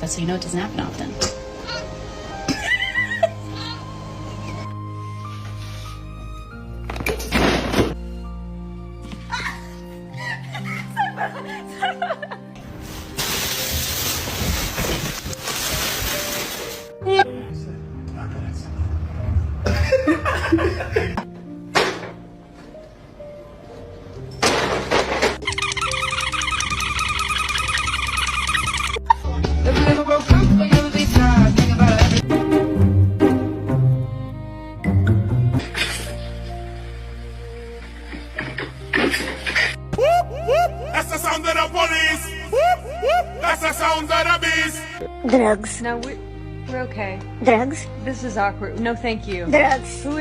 That's how you know it doesn't happen often. That's the sound of the police. That's the sound of the beast. Drugs. No, we're okay. Drugs. This is awkward. No, thank you. Drugs. Who